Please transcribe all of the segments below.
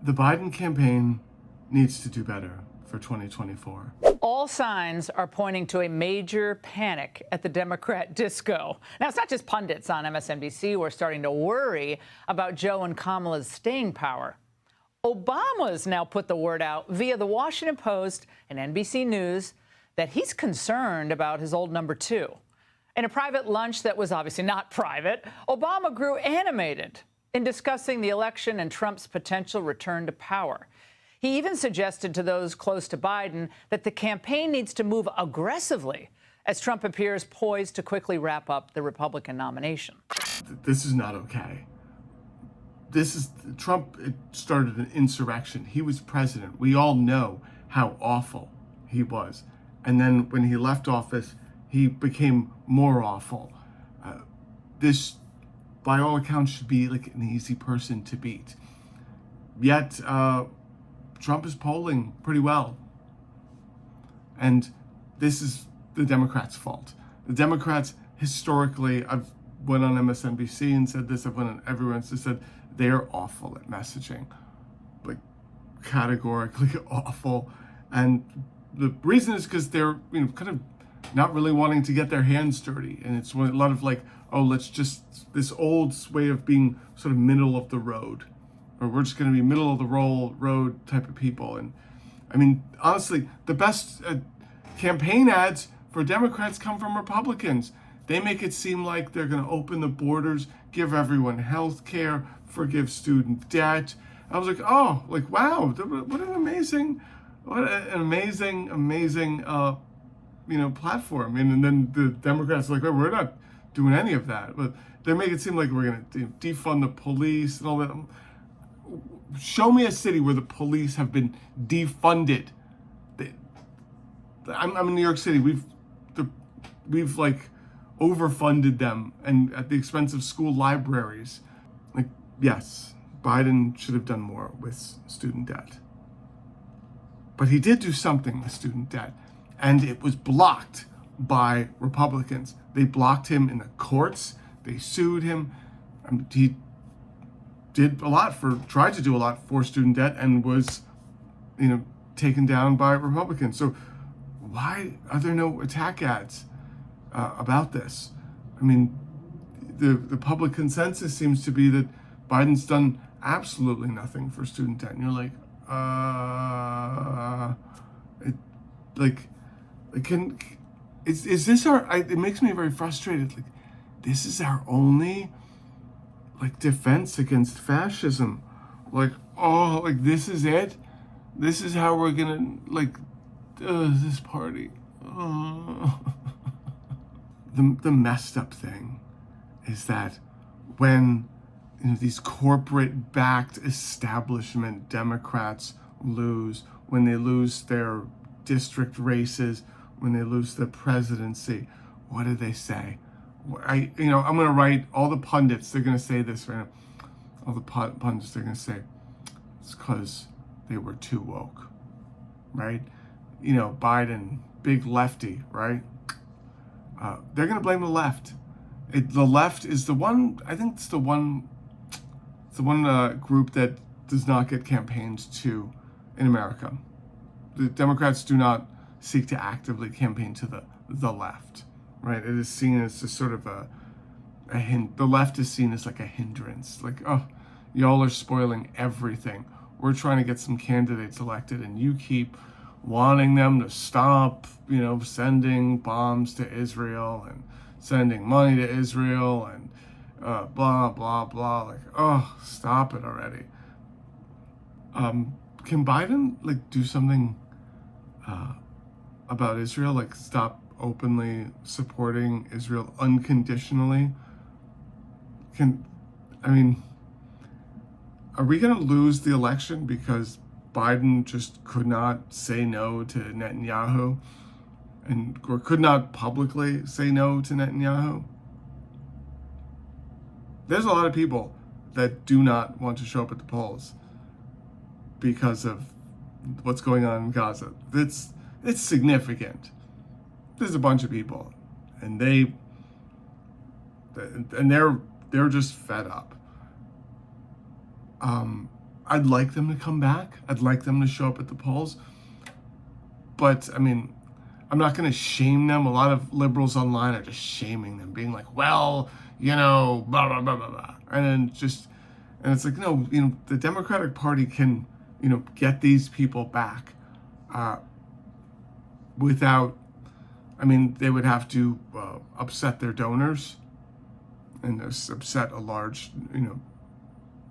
The Biden campaign needs to do better for 2024. All signs are pointing to a major panic at the Democrat disco. Now, it's not just pundits on MSNBC who are starting to worry about Joe and Kamala's staying power. Obama's now put the word out via the Washington Post and NBC News that he's concerned about his old number two. In a private lunch that was obviously not private, Obama grew animated in discussing the election and Trump's potential return to power. He even suggested to those close to Biden that the campaign needs to move aggressively as Trump appears poised to quickly wrap up the Republican nomination. This is not okay. Trump started an insurrection. He was president. We all know how awful he was. And then when he left office, he became more awful. This, by all accounts, should be like an easy person to beat. Yet, Trump is polling pretty well. And this is the Democrats' fault. The Democrats, historically, I've went on MSNBC and said this, I've went on everywhere and said they're awful at messaging. Like, categorically awful. And the reason is because they're, kind of not really wanting to get their hands dirty. And it's a lot of like, oh, this old way of being sort of middle of the road. Or we're just going to be middle of the road type of people. And I mean, honestly, the best campaign ads for Democrats come from Republicans. They make it seem like they're going to open the borders, give everyone health care, forgive student debt. I was like, oh, like, wow, what an amazing platform. And then the Democrats are like, well, we're not doing any of that. But they make it seem like we're going to defund the police and all that. Show me a city where the police have been defunded. I'm in New York City. We've like overfunded them and at the expense of school libraries. Like, yes, Biden should have done more with student debt. But he did do something with student debt, and it was blocked by Republicans. They blocked him in the courts. They sued him. He tried to do a lot for student debt and was, taken down by Republicans. So why are there no attack ads about this? I mean, the public consensus seems to be that Biden's done absolutely nothing for student debt. And you're like, is this our, it makes me very frustrated. Like, this is our only defense against fascism. Like, oh, like this is it? This is how we're gonna, this party. The messed up thing is that when these corporate-backed establishment Democrats lose, when they lose their district races, when they lose the presidency, what do they say? I'm going to write all the pundits, they're going to say this right now. All the pundits, they're going to say, it's because they were too woke, right? Biden, big lefty, right? They're going to blame the left. The left is the one, I think it's the one group that does not get campaigned to in America. The Democrats do not seek to actively campaign to the left. Right, it is seen as just sort of the left is seen as like a hindrance. Like, oh, y'all are spoiling everything. We're trying to get some candidates elected, and you keep wanting them to stop, sending bombs to Israel and sending money to Israel and blah, blah, blah. Like, oh, stop it already. Can Biden, do something about Israel? Stop openly supporting Israel unconditionally? Are we going to lose the election because Biden just could not say no to Netanyahu or could not publicly say no to Netanyahu? There's a lot of people that do not want to show up at the polls because of what's going on in Gaza. It's significant. There's a bunch of people, and they're just fed up. I'd like them to come back. I'd like them to show up at the polls. But I mean, I'm not going to shame them. A lot of liberals online are just shaming them, being like, well, you know, blah, blah, blah, blah, blah. And it's like, no, you know, the Democratic Party can, you know, get these people back without, I mean, they would have to upset their donors and upset a large, you know,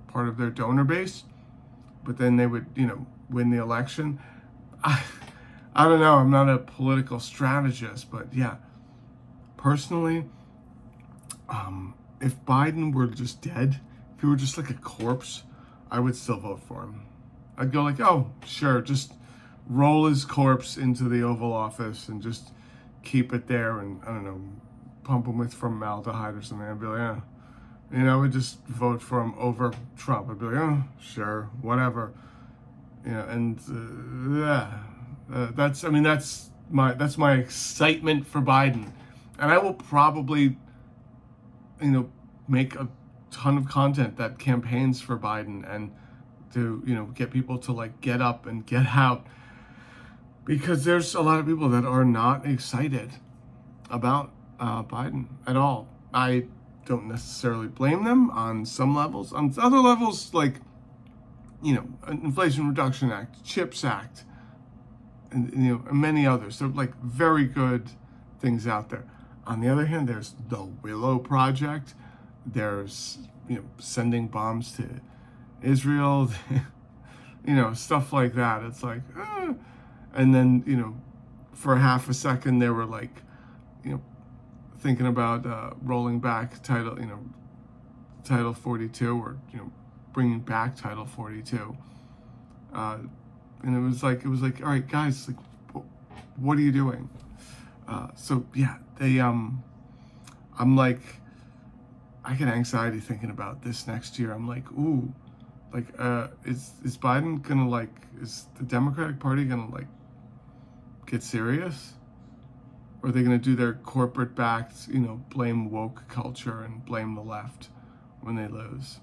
part of their donor base. But then they would, you know, win the election. I don't know. I'm not a political strategist, but yeah, personally, if Biden were just dead, if he were just like a corpse, I would still vote for him. I'd go like, oh, sure, just roll his corpse into the Oval Office and just keep it there, and I don't know, pump him with formaldehyde or something. I'd be like, yeah. You know, I would just vote for him over Trump. I'd be like, oh, sure, whatever. You know, and that's my excitement for Biden, and I will probably, you know, make a ton of content that campaigns for Biden and to, you know, get people to like get up and get out, because there's a lot of people that are not excited about Biden at all. I don't necessarily blame them on some levels. On other levels, like, you know, Inflation Reduction Act, CHIPS Act, and, you know, and many others. They're like very good things out there. On the other hand, there's the Willow Project. There's, you know, sending bombs to Israel, you know, stuff like that. It's like, and then, you know, for half a second they were like, you know, thinking about rolling back Title 42, or, you know, bringing back Title 42. And it was like, all right, guys, like, what are you doing? So yeah, I'm like, I get anxiety thinking about this next year. I'm like, ooh, like, is Biden gonna, like, is the Democratic Party gonna, like, get serious? Or are they gonna do their corporate backed, you know, blame woke culture and blame the left when they lose?